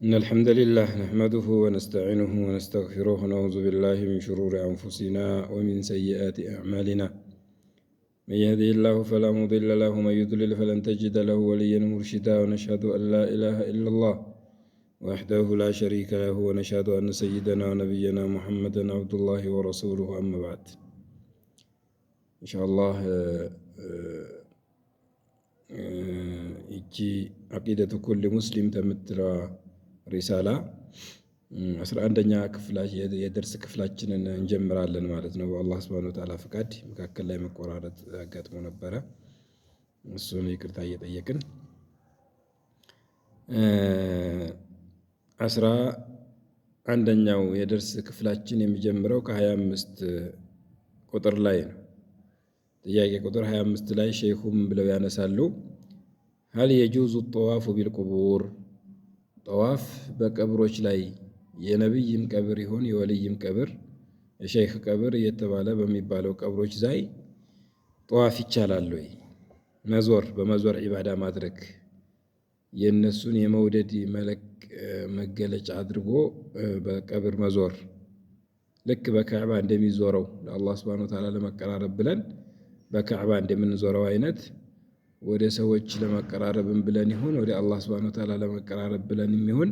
إن الحمد لله نحمده ونستعينه ونستغفره ونعوذ بالله من شرور أنفسنا ومن سيئات أعمالنا. من يهده الله فلا مضل له ومن يضلل فلن تجد له وليا مرشدا، ونشهد أن لا إله إلا الله وحده لا شريك له، ونشهد أن سيدنا ونبينا محمدا عبد الله ورسوله. أما بعد، إن شاء الله إيجي عقيدة كل مسلم تمترى ሪሳላ 11ኛ የደርስ ክፍላችንን እንጀምራለን ማለት ነው። በአላህ ሱብሓነሁ ወተዓላ ፍቃድ መካከል ላይ መቆራረጥ አጋጥሞ ነበረ። እሱን ይቅርታ እየጠየቅን 11ኛው የደርስ ክፍላችን የሚጀምረው ከ25 ቁጥር ላይ ነው። ጥያቄ ቁጥር 25 ላይ ሼኹም ብለው ያነሳሉ፣ ሀል የጁዙ ጠዋፉ ቢልቁቡር፣ ጠዋፍ በቀብሮች ላይ የነቢይም ቀብር ይሁን የወልይም ቀብር የሸይኽ ቀብር እየተባለ በሚባለው ቀብሮች ላይ ጠዋፍ ይቻላል ወይ? መዞር፣ በመዞር ዒባዳ ማድረግ፣ የእነሱን የመውደድ መገለጫ አድርጎ በቀብር መዞር፣ ልክ በካዕባ እንደሚዞረው ለአላህ ሱብሓነሁ ወተዓላ ለመቀራረብ ብለን በካዕባ እንደምንዞረው አይነት ወደ ሰዎች ለመቀራረብም ብለን ይሁን ወደ አላህ ሱብሓነሁ ወተዓላ ለመቀራረብ ብለን ይሁን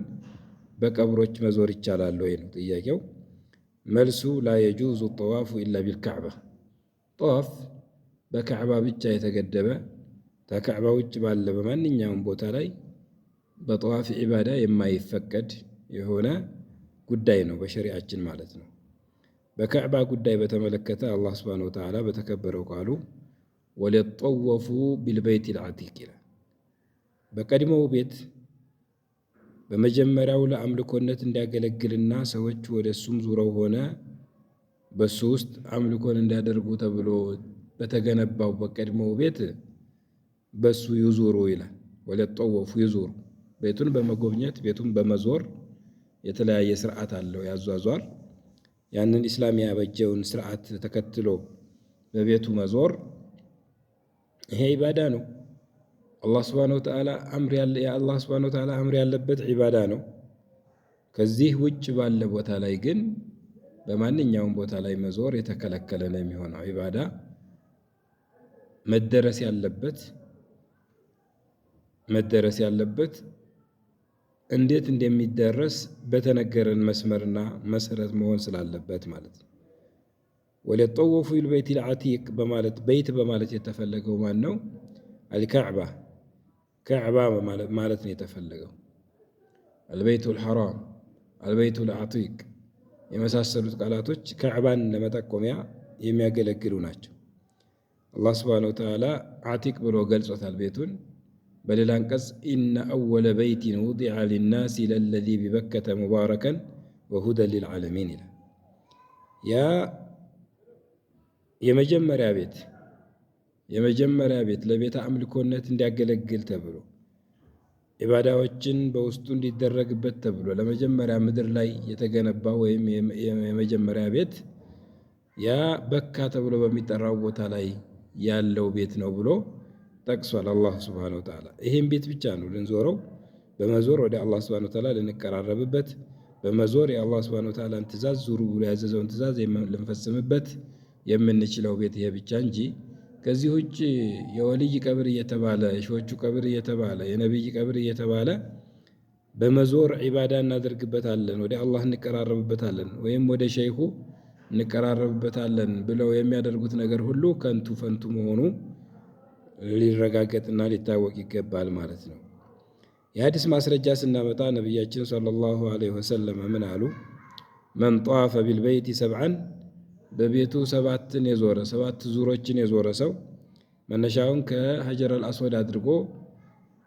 በቀብሮች መዞር ይቻላል ወይ ነው ጥያቄው። መልሱ ላ የጁዙ ጠዋፉ ኢላ ቢልካዕባ፣ ጠዋፍ በካዕባ ብቻ የተገደበ ከካዕባ ውጭ ባለ በማንኛውም ቦታ ላይ በጠዋፍ ዒባዳ የማይፈቀድ የሆነ ጉዳይ ነው በሸሪዓችን ማለት ነው። በካዕባ ጉዳይ በተመለከተ አላህ ሱብሓነሁ ወተዓላ በተከበረው ቃሉ ወሊጠወፉ ቢልበይት ልዓቲቅ ይላል። በቀድሞው ቤት በመጀመሪያው ለአምልኮነት እንዲያገለግልና ሰዎች ወደ እሱም ዙረው ሆነ በሱ ውስጥ አምልኮን እንዲያደርጉ ተብሎ በተገነባው በቀድሞው ቤት በሱ ይዙሩ ይላል። ወሊጠወፉ ይዙሩ፣ ቤቱን በመጎብኘት ቤቱን በመዞር የተለያየ ስርዓት አለው ያዟዟር። ያንን ኢስላም ያበጀውን ስርዓት ተከትሎ በቤቱ መዞር ይሄ ዒባዳ ነው። አላህ ሱብሓነሁ ወተዓላ አምር ያለበት ዒባዳ ነው። ከዚህ ውጭ ባለ ቦታ ላይ ግን በማንኛውም ቦታ ላይ መዞር የተከለከለ ነው የሚሆነው። ዒባዳ መደረስ ያለበት እንዴት እንደሚደረስ በተነገረን መስመርና መሰረት መሆን ስላለበት ማለት ነው። ወሊጠወፉ ቢልበይት ልዓቲቅ በማለት በይት በማለት የተፈለገው ማን ነው? አልካዕባ፣ ካዕባ ማለት ነው የተፈለገው። አልበይቱ ልሐራም፣ አልበይቱ ልዓቲቅ የመሳሰሉት ቃላቶች ካዕባን ለመጠቆሚያ የሚያገለግሉ ናቸው። አላህ ሱብሓነሁ ወተዓላ ዓቲቅ ብሎ ገልጾታል ቤቱን። በሌላ አንቀጽ ኢነ አወለ በይቲን ውዲዐ ሊናሲ ለለዚ ቢበከተ ሙባረከን ወሁደን ሊልዓለሚን ይላል። ያ የመጀመሪያ ቤት ለቤተ አምልኮነት እንዲያገለግል ተብሎ ዒባዳዎችን በውስጡ እንዲደረግበት ተብሎ ለመጀመሪያ ምድር ላይ የተገነባ ወይም የመጀመሪያ ቤት ያ በካ ተብሎ በሚጠራው ቦታ ላይ ያለው ቤት ነው ብሎ ጠቅሷል አላህ ሱብሓነሁ ወተዓላ። ይህም ቤት ብቻ ነው ልንዞረው፣ በመዞር ወደ አላህ ሱብሓነሁ ወተዓላ ልንቀራረብበት፣ በመዞር የአላህ ሱብሓነሁ ወተዓላን ትእዛዝ ዙሩ ብሎ ያዘዘውን ትእዛዝ ልንፈጽምበት የምንችለው ቤት ይሄ ብቻ እንጂ ከዚህ ውጭ የወልይ ቀብር እየተባለ የሾቹ ቀብር እየተባለ የነቢይ ቀብር እየተባለ በመዞር ዒባዳ እናደርግበታለን፣ ወደ አላህ እንቀራረብበታለን ወይም ወደ ሸይኹ እንቀራረብበታለን ብለው የሚያደርጉት ነገር ሁሉ ከንቱ ፈንቱ መሆኑ ሊረጋገጥና ሊታወቅ ይገባል ማለት ነው። የሐዲስ ማስረጃ ስናመጣ ነቢያችን ሰለላሁ ዐለይሂ ወሰለም ምን አሉ? መን ጧፈ ቢልበይቲ ሰብዐን፣ በቤቱ ሰባት ዙሮችን የዞረ ሰው መነሻውን ከሀጀር አልአስወድ አድርጎ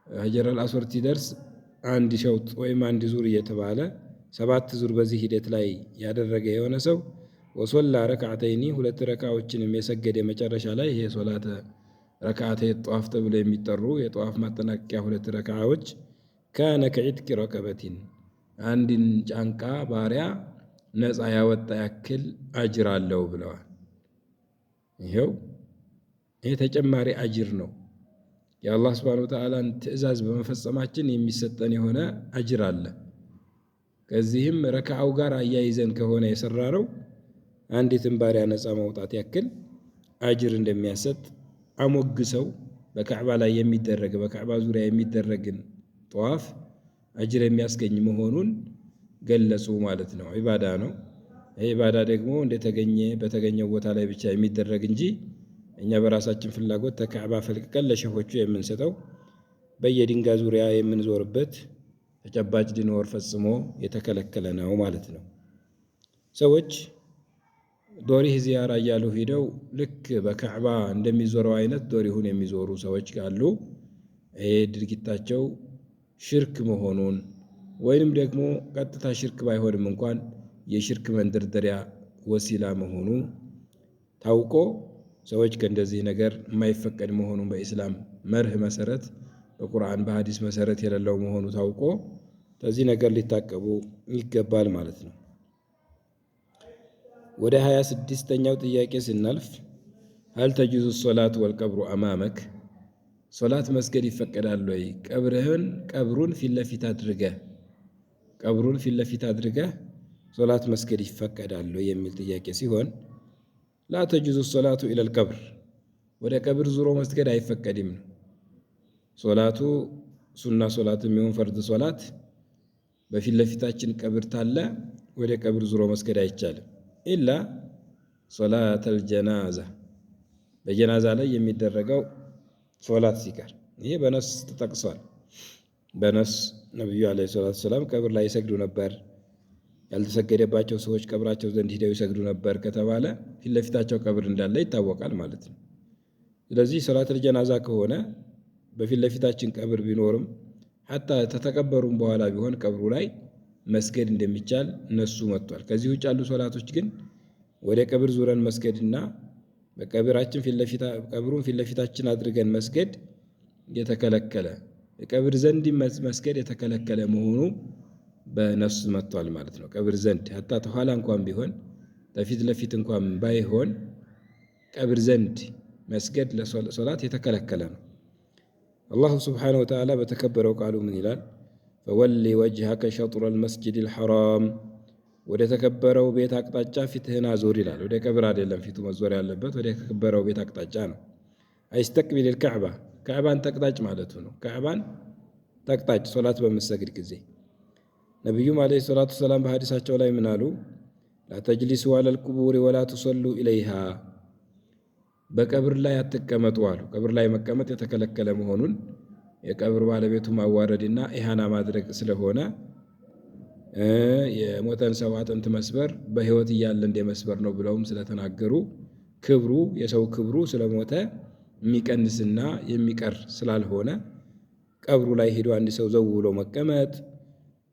ሀጀር አልአስወድ ሲደርስ አንድ ሸውጥ ወይም አንድ ዙር እየተባለ 7 ዙር በዚህ ሂደት ላይ ያደረገ የሆነ ሰው ወሶላ ረክዓተይኒ፣ 2 ረካዎችንም የሰገደ መጨረሻ ላይ ይሄ ሶላተ ረክዓተይ ጧፍ ተብሎ የሚጠሩ የጧፍ ማጠናቀቂያ 2 ረካዎች ካነ ከዒትቂ ረቀበቲን፣ አንድን ጫንቃ ባሪያ ነፃ ያወጣ ያክል አጅር አለው ብለዋል። ይሄ ተጨማሪ አጅር ነው። የአላህ ሱብሓነሁ ወተዓላን ትእዛዝ በመፈጸማችን የሚሰጠን የሆነ አጅር አለ። ከዚህም ረክዓው ጋር አያይዘን ከሆነ የሰራነው አንዲትን ባሪያ ነፃ ማውጣት ያክል አጅር እንደሚያሰጥ አሞግሰው በካዕባ ላይ የሚደረግ በካዕባ ዙሪያ የሚደረግን ጠዋፍ አጅር የሚያስገኝ መሆኑን ገለጹ ማለት ነው። ዒባዳ ነው። ይህ ዒባዳ ደግሞ በተገኘው ቦታ ላይ ብቻ የሚደረግ እንጂ እኛ በራሳችን ፍላጎት ተካዕባ ፈልቅቀን ለሸሆቹ የምንሰጠው በየድንጋይ ዙሪያ የምንዞርበት ተጨባጭ ሊኖር ፈጽሞ የተከለከለ ነው ማለት ነው። ሰዎች ዶሪህ ዚያራ እያሉ ሂደው ልክ በካዕባ እንደሚዞረው አይነት ዶሪሁን የሚዞሩ ሰዎች ካሉ ይሄ ድርጊታቸው ሽርክ መሆኑን ወይንም ደግሞ ቀጥታ ሽርክ ባይሆንም እንኳን የሽርክ መንደርደሪያ ወሲላ መሆኑ ታውቆ ሰዎች ከእንደዚህ ነገር የማይፈቀድ መሆኑን በኢስላም መርህ መሰረት በቁርአን በሐዲስ መሰረት የሌለው መሆኑ ታውቆ ከዚህ ነገር ሊታቀቡ ይገባል ማለት ነው። ወደ 26ኛው ጥያቄ ስናልፍ ሀል ተጁዙ ሶላት ወልቀብሩ አማመክ፣ ሶላት መስገድ ይፈቀዳል ወይ ቀብሩን ፊት ለፊት አድርገህ ሶላት መስገድ ይፈቀዳል ወይ የሚል ጥያቄ ሲሆን ላ ተጁዙ ሶላቱ ኢለል ቀብር፣ ወደ ቀብር ዙሮ መስገድ አይፈቀድም ነው። ሶላቱ ሱና ሶላት የሚሆን ፈርድ ሶላት በፊት ለፊታችን ቀብር ታለ ወደ ቀብር ዙሮ መስገድ አይቻልም። ኢላ ሶላተል ጀናዛ፣ በጀናዛ ላይ የሚደረገው ሶላት ሲቀር፣ ይሄ በነስ ተጠቅሷል። በነስ ነቢዩ ዓለይሂ ሰላቱ ወሰላም ቀብር ላይ ይሰግዱ ነበር፣ ያልተሰገደባቸው ሰዎች ቀብራቸው ዘንድ ሂደው ይሰግዱ ነበር ከተባለ ፊት ለፊታቸው ቀብር እንዳለ ይታወቃል ማለት ነው። ስለዚህ ሶላተል ጀናዛ ከሆነ በፊት ለፊታችን ቀብር ቢኖርም ሐታ ተተቀበሩም በኋላ ቢሆን ቀብሩ ላይ መስገድ እንደሚቻል እነሱ መጥቷል። ከዚህ ውጭ ያሉ ሶላቶች ግን ወደ ቀብር ዙረን መስገድና በቀብራችን ቀብሩን ፊት ለፊታችን አድርገን መስገድ የተከለከለ፣ ቀብር ዘንድ መስገድ የተከለከለ መሆኑ በነሱ መጥቷል ማለት ነው። ቀብር ዘንድ ሐታ ተኋላ እንኳን ቢሆን በፊት ለፊት እንኳን ባይሆን ቀብር ዘንድ መስገድ ለሶላት የተከለከለ ነው። አላሁ ስብሓነሁ ወተዓላ በተከበረው ቃሉ ምን ይላል? ፈወሊ ወጅሀከ ሸጥረል መስጂዲል ሐራም፣ ወደ ተከበረው ቤት አቅጣጫ ፊትህን አዙር ይላል። ወደ ቀብር አይደለም ፊቱ መዞር ያለበት፣ ወደ ተከበረው ቤት አቅጣጫ ነው። አይስተቅቢል ካዕባ፣ ካዕባን ተቅጣጭ ማለቱ ነው። ካዕባን ተቅጣጭ ሶላት በምትሰግድ ጊዜ። ነቢዩም ዓለይሂ ሰላቱ ወሰላም በሐዲሳቸው ላይ ምን አሉ? ላተጅሊሱ ዐለል ቁቡሪ ወላ ቱሰሉ ኢለይሃ፣ በቀብር ላይ አትቀመጡ አሉ። ቀብር ላይ መቀመጥ የተከለከለ መሆኑን የቀብር ባለቤቱ ማዋረድና ኢሃና ማድረግ ስለሆነ የሞተን ሰው አጥንት መስበር በሕይወት እያለ እንደ መስበር ነው ብለውም ስለተናገሩ የሰው ክብሩ ስለሞተ የሚቀንስና የሚቀር ስላልሆነ ቀብሩ ላይ ሄዶ አንድ ሰው ዘው ብሎ መቀመጥ፣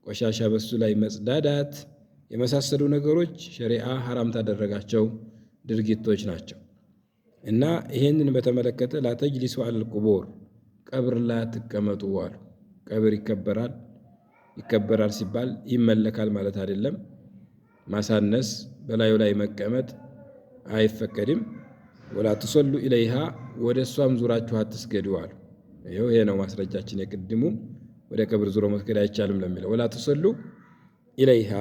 ቆሻሻ በሱ ላይ መጽዳዳት የመሳሰሉ ነገሮች ሸሪዓ ሐራም ታደረጋቸው ድርጊቶች ናቸው እና ይሄንን በተመለከተ ላተጅሊሱ ዐለል ቁቡር፣ ቀብር ላይ አትቀመጡ አሉ። ቀብር ይከበራል ሲባል ይመለካል ማለት አይደለም። ማሳነስ፣ በላዩ ላይ መቀመጥ አይፈቀድም። ወላ ትሰሉ ኢለይሃ፣ ወደ እሷም ዙራችሁ አትስገዱ አሉ። ይሄ ነው ማስረጃችን። የቅድሙ ወደ ቀብር ዙሮ መስገድ አይቻልም ለሚለው ወላ ትሰሉ ኢለይሃ፣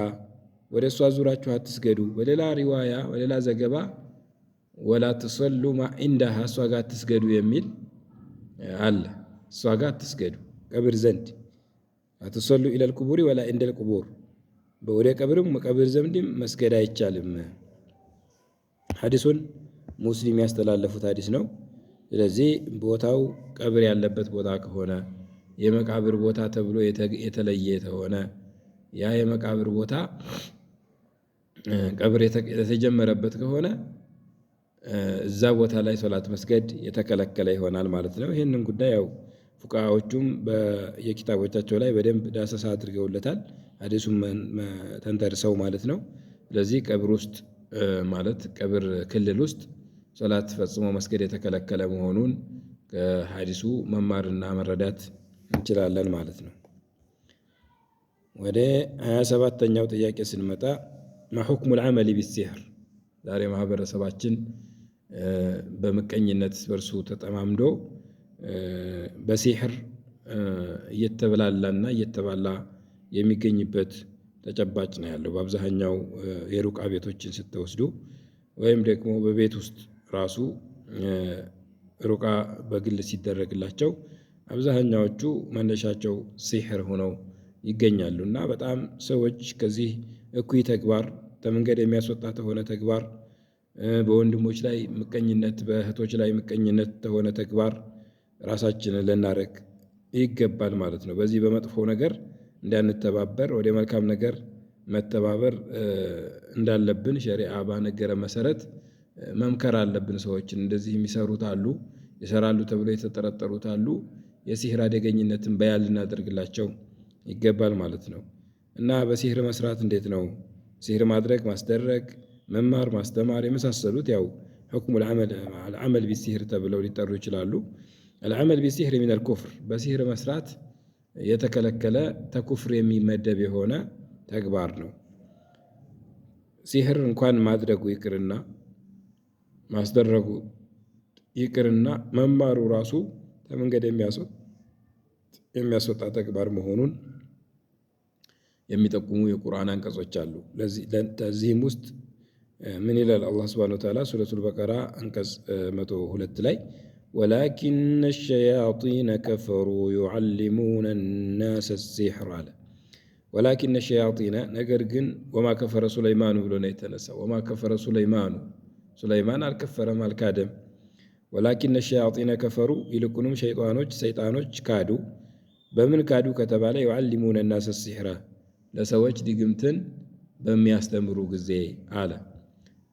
ወደ እሷ ዙራችሁ አትስገዱ። በሌላ ሪዋያ በሌላ ዘገባ ወላ ትሰሉ ኢንዳሃ፣ እሷ ጋር አትስገዱ የሚል አለ። እሷ ጋር አትስገዱ ቀብር ዘንድ አትሰሉ ኢለል ቁቡሪ ወላ ኢንደል ቁቡር፣ ወደ ቀብር ዘንድም መስገድ አይቻልም። ሐዲሱን ሙስሊም ያስተላለፉት ሐዲስ ነው። ስለዚህ ቦታው ቀብር ያለበት ቦታ ከሆነ የመቃብር ቦታ ተብሎ የተለየ ከሆነ ያ የመቃብር ቦታ ቀብር የተጀመረበት ከሆነ እዛ ቦታ ላይ ሶላት መስገድ የተከለከለ ይሆናል ማለት ነው። ይህንን ጉዳይ ያው ፉቃዎቹም የኪታቦቻቸው ላይ በደንብ ዳሰሳ አድርገውለታል፣ ሐዲሱም ተንተርሰው ማለት ነው። ስለዚህ ቀብር ውስጥ ማለት ቀብር ክልል ውስጥ ሶላት ፈጽሞ መስገድ የተከለከለ መሆኑን ከሐዲሱ መማርና መረዳት እንችላለን ማለት ነው። ወደ 27ኛው ጥያቄ ስንመጣ ማሁክሙል ዐመሊ ቢሲሕር፣ ዛሬ ማህበረሰባችን በምቀኝነት በእርሱ ተጠማምዶ በሲሕር እየተበላላና እየተባላ የሚገኝበት ተጨባጭ ነው ያለው። በአብዛኛው የሩቃ ቤቶችን ስትወስዱ ወይም ደግሞ በቤት ውስጥ ራሱ ሩቃ በግል ሲደረግላቸው አብዛኛዎቹ መነሻቸው ሲሕር ሆነው ይገኛሉ እና በጣም ሰዎች ከዚህ እኩይ ተግባር ከመንገድ የሚያስወጣ ተሆነ ተግባር በወንድሞች ላይ ምቀኝነት፣ በእህቶች ላይ ምቀኝነት ተሆነ ተግባር ራሳችንን ልናረቅ ይገባል ማለት ነው። በዚህ በመጥፎ ነገር እንዳንተባበር ወደ መልካም ነገር መተባበር እንዳለብን ሸሪዓ ባነገረ መሰረት መምከር አለብን። ሰዎችን እንደዚህ የሚሰሩት አሉ፣ ይሰራሉ ተብሎ የተጠረጠሩት አሉ። የሲህር አደገኝነትን በያን ልናደርግላቸው ይገባል ማለት ነው። እና በሲህር መስራት እንዴት ነው? ሲህር ማድረግ፣ ማስደረግ፣ መማር፣ ማስተማር የመሳሰሉት ያው ሕክሙ አልዓመል ቢሲህር ተብለው ሊጠሩ ይችላሉ። አልዓመል ቢሲህር ሚነል ኩፍር፣ በሲህር መስራት የተከለከለ ተኩፍር የሚመደብ የሆነ ተግባር ነው። ሲህር እንኳን ማድረጉ ይቅርና ማስደረጉ ይቅርና መማሩ ራሱ ከመንገድ የሚያስወጣ ተግባር መሆኑን የሚጠቁሙ የቁርአን አንቀጾች አሉ። ለዚህም ውስጥ ምን ይላል አላህ ሱብሓነሁ ወተዓላ ሱረቱል በቀራ አንቀጽ 102 ላይ ወላኪነ ሸያጢነ ከፈሩ ዩዓሊሙነ ናሰ ሲሕር አለ። ወላኪነ ሸያጢነ ነገር ግን ወማ ከፈረ ሱለይማኑ ብሎ ነው የተነሳው። ወማ ከፈረ ሱለይማኑ ሱለይማን አልከፈረም አልካደም። ወላኪነ ሸያጢነ ከፈሩ ይልቁንም ሰይጣኖች ካዱ። በምን ካዱ ከተባለ ዩዓሊሙነ ናሰ ሲሕራ ለሰዎች ድግምትን በሚያስተምሩ ጊዜ አለ።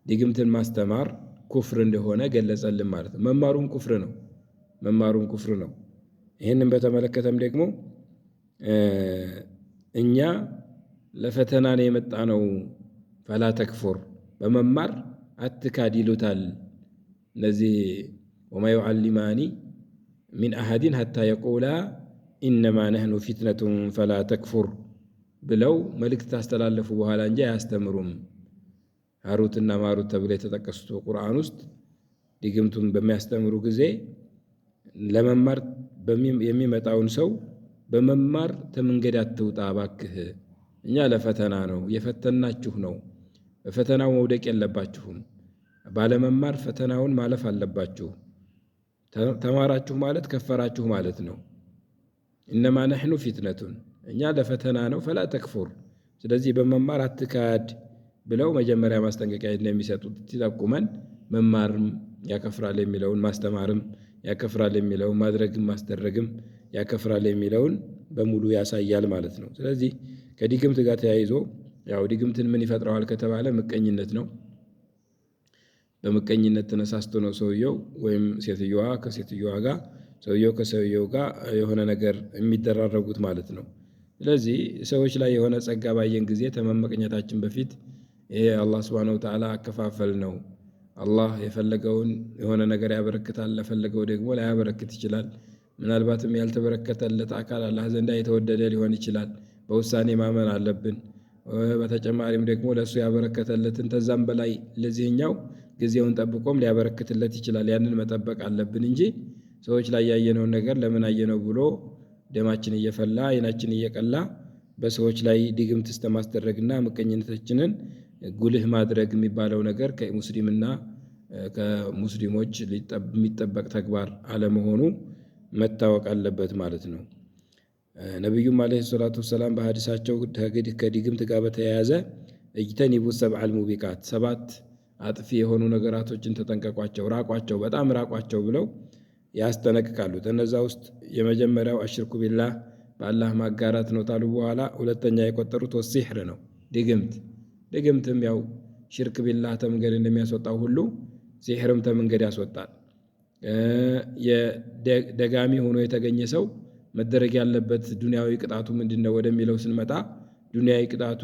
ድግምትን ማስተማር ኩፍር እንደሆነ ገለጸልን ማለት ነው። መማሩም ኩፍር ነው። ይህንን በተመለከተም ደግሞ እኛ ለፈተና ነው የመጣ ነው፣ ፈላ ተክፉር በመማር አትካድ ይሉታል። እነዚህ ወማ ዩዓሊማኒ ሚን አሐድን ሐታ የቁላ ኢነማ ነህኑ ፊትነቱን ፈላ ተክፉር ብለው መልእክት ታስተላለፉ በኋላ እንጂ አያስተምሩም። ሃሩትና ማሩት ተብለው የተጠቀሱት በቁርአን ውስጥ ድግምቱን በሚያስተምሩ ጊዜ ለመማር የሚመጣውን ሰው በመማር ተመንገድ አትውጣ ባክህ፣ እኛ ለፈተና ነው የፈተናችሁ ነው፣ በፈተናው መውደቅ የለባችሁም፣ ባለመማር ፈተናውን ማለፍ አለባችሁ። ተማራችሁ ማለት ከፈራችሁ ማለት ነው። ኢነማ ነሕኑ ፊትነቱን እኛ ለፈተና ነው፣ ፈላ ተክፉር ስለዚህ በመማር አትካድ ብለው መጀመሪያ ማስጠንቀቂያ እንደሚሰጡት ሲጠቁመን መማርም ያከፍራል የሚለውን ማስተማርም ያከፍራል የሚለውን ማድረግም ማስደረግም ያከፍራል የሚለውን በሙሉ ያሳያል ማለት ነው። ስለዚህ ከድግምት ጋር ተያይዞ ያው ድግምትን ምን ይፈጥረዋል ከተባለ ምቀኝነት ነው። በምቀኝነት ተነሳስቶ ነው ሰውየው ወይም ሴትዮዋ ከሴትዮዋ ጋር ሰውየው ከሰውየው ጋር የሆነ ነገር የሚደራረጉት ማለት ነው። ስለዚህ ሰዎች ላይ የሆነ ጸጋ ባየን ጊዜ ከመመቅኘታችን በፊት ይሄ አላህ ሱብሓነሁ ወተዓላ አከፋፈል ነው። አላህ የፈለገውን የሆነ ነገር ያበረክታል፣ ለፈለገው ደግሞ ላያበረክት ይችላል። ምናልባትም ያልተበረከተለት አካል አላህ ዘንዳ የተወደደ ሊሆን ይችላል። በውሳኔ ማመን አለብን። በተጨማሪም ደግሞ ለእሱ ያበረከተለትን ተዛም በላይ ለዚህኛው ጊዜውን ጠብቆም ሊያበረክትለት ይችላል። ያንን መጠበቅ አለብን እንጂ ሰዎች ላይ ያየነውን ነገር ለምን አየነው ብሎ ደማችን እየፈላ አይናችን እየቀላ በሰዎች ላይ ድግምት እስተማስደረግና ምቀኝነታችንን ጉልህ ማድረግ የሚባለው ነገር ከሙስሊምና ከሙስሊሞች የሚጠበቅ ተግባር አለመሆኑ መታወቅ አለበት ማለት ነው። ነቢዩም ዓለይሂ ሰላቱ ወሰላም በሐዲሳቸው ከድግምት ጋር በተያያዘ እጅተኒቡ ሰብዐል ሙቢቃት 7 አጥፊ የሆኑ ነገራቶችን ተጠንቀቋቸው፣ ራቋቸው፣ በጣም ራቋቸው ብለው ያስጠነቅቃሉ። ከነዛ ውስጥ የመጀመሪያው አሽርኩ ቢላህ በአላህ ማጋራት ነው ታሉ በኋላ ሁለተኛ የቆጠሩት ወሲሕር ነው፣ ድግምትም ያው ሽርክ ቢላህ ተመንገድ እንደሚያስወጣው ሁሉ ሲሕርም ተመንገድ ያስወጣል። ደጋሚ ሆኖ የተገኘ ሰው መደረግ ያለበት ዱንያዊ ቅጣቱ ምንድነው ወደሚለው ስንመጣ ዱንያዊ ቅጣቱ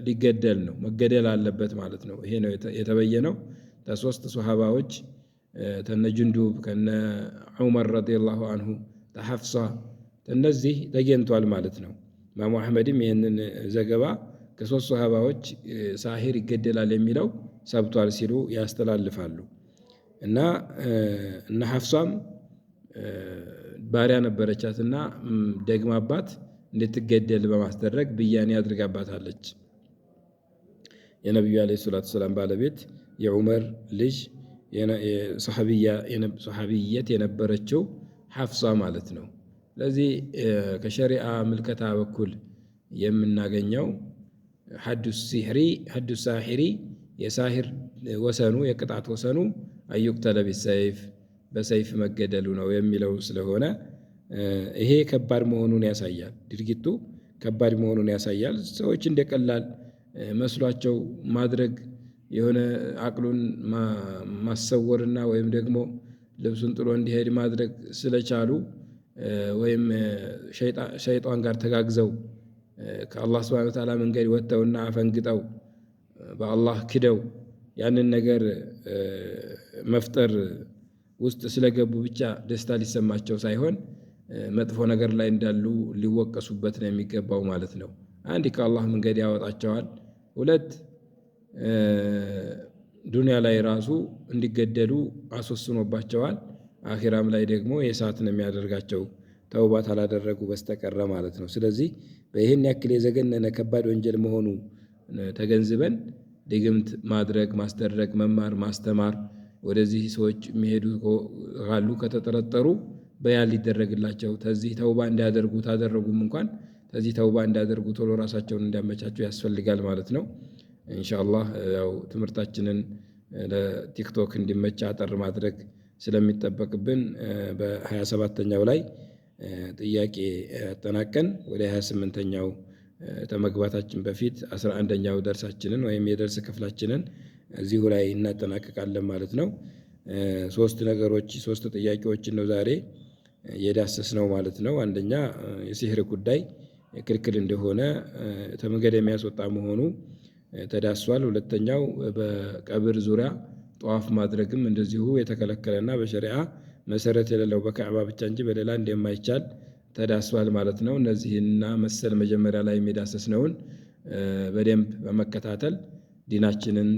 ሊገደል ነው፣ መገደል አለበት ማለት ነው። ይሄ ነው የተበየነው ከሶስት ሱሐባዎች ተነ ጅንዱብ ከነ ዑመር ረዲየላሁ አንሁ ተሐፍሳ እነዚህ ተገኝቷል ማለት ነው። ኢማሙ አሕመድም ይህንን ዘገባ ከሶስት ሱሐባዎች ሳሂር ይገደላል የሚለው ሰብቷል ሲሉ ያስተላልፋሉ። እና ሐፍሷም ባሪያ ነበረቻትና ደግማባት እንድትገደል በማስደረግ ብያኔ አድርጋባታለች። የነቢዩ ዓለይሂ ሰላቱ ሰላም ባለቤት የዑመር ልጅ ሰሐቢየት የነበረችው ሐፍሳ ማለት ነው። ስለዚህ ከሸሪዓ ምልከታ በኩል የምናገኘው ሐዱ ሳሒሪ የሳሂር ወሰኑ የቅጣት ወሰኑ አዩቅተለ ቢሰይፍ በሰይፍ መገደሉ ነው የሚለው ስለሆነ ይሄ ከባድ መሆኑን ያሳያል። ድርጊቱ ከባድ መሆኑን ያሳያል። ሰዎች እንደቀላል መስሏቸው ማድረግ የሆነ አቅሉን ማሰወርና ወይም ደግሞ ልብሱን ጥሎ እንዲሄድ ማድረግ ስለቻሉ ወይም ሸይጣን ጋር ተጋግዘው ከአላህ ሱብሓነሁ ወተዓላ መንገድ ወጥተውና አፈንግጠው በአላህ ክደው ያንን ነገር መፍጠር ውስጥ ስለገቡ ብቻ ደስታ ሊሰማቸው ሳይሆን መጥፎ ነገር ላይ እንዳሉ ሊወቀሱበት ነው የሚገባው ማለት ነው። አንድ ከአላህ መንገድ ያወጣቸዋል። ሁለት ዱንያ ላይ ራሱ እንዲገደሉ አስወስኖባቸዋል። አኺራም ላይ ደግሞ የእሳት ነው የሚያደርጋቸው ተውባት አላደረጉ በስተቀረ ማለት ነው። ስለዚህ በይህን ያክል የዘገነነ ከባድ ወንጀል መሆኑ ተገንዝበን ድግምት ማድረግ፣ ማስደረግ፣ መማር፣ ማስተማር ወደዚህ ሰዎች የሚሄዱ ካሉ ከተጠረጠሩ በያን ሊደረግላቸው ተዚህ ተውባ እንዲያደርጉ ታደረጉም እንኳን ተዚህ ተውባ እንዲያደርጉ ቶሎ ራሳቸውን እንዲያመቻቸው ያስፈልጋል ማለት ነው። ኢንሻአላህ ያው ትምህርታችንን ለቲክቶክ እንዲመች አጠር ማድረግ ስለሚጠበቅብን በ27ኛው ላይ ጥያቄ አጠናቀን ወደ 28ኛው ከመግባታችን በፊት 11ኛው ደርሳችንን ወይም የደርስ ክፍላችንን እዚሁ ላይ እናጠናቀቃለን ማለት ነው። ሶስት ጥያቄዎችን ነው ዛሬ የዳሰስነው ማለት ነው። አንደኛ የሲህር ጉዳይ ክልክል እንደሆነ ከመንገድ የሚያስወጣ መሆኑ ተዳሷል። ሁለተኛው በቀብር ዙሪያ ጠዋፍ ማድረግም እንደዚሁ የተከለከለና በሸሪዓ መሰረት የሌለው በካዕባ ብቻ እንጂ በሌላ እንደማይቻል ተዳሷል ማለት ነው። እነዚህና መሰል መጀመሪያ ላይ የሚዳሰስነውን በደንብ በመከታተል ዲናችንን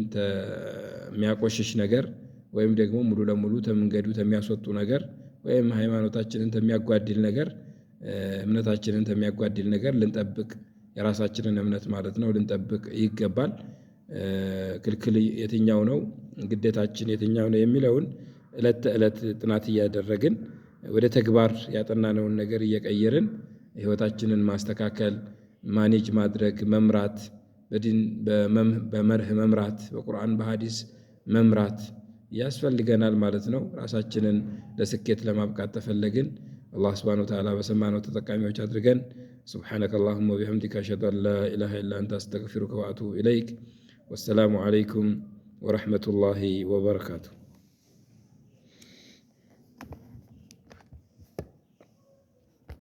የሚያቆሽሽ ነገር ወይም ደግሞ ሙሉ ለሙሉ ተመንገዱ የሚያስወጡ ነገር ወይም ሃይማኖታችንን የሚያጓድል ነገር እምነታችንን የሚያጓድል ነገር ልንጠብቅ የራሳችንን እምነት ማለት ነው ልንጠብቅ ይገባል። ክልክል የትኛው ነው ግዴታችን የትኛው ነው የሚለውን ዕለት ተዕለት ጥናት እያደረግን ወደ ተግባር ያጠናነውን ነገር እየቀየርን ህይወታችንን ማስተካከል ማኔጅ ማድረግ መምራት በዲን በመርህ መምራት በቁርአን በሐዲስ መምራት ያስፈልገናል ማለት ነው። ራሳችንን ለስኬት ለማብቃት ተፈለግን አላህ ሱብሓነሁ ወተዓላ በሰማነው ተጠቃሚዎች አድርገን። ሱብሓነከ አላሁመ ወቢሐምዲከ አሽሀዱ አን ላ ኢላሃ ኢላ አንተ አስተግፊሩከ ወአቱቡ ኢለይክ። ወሰላሙ ዓለይኩም ወረሕመቱላሂ ወበረካቱሁ።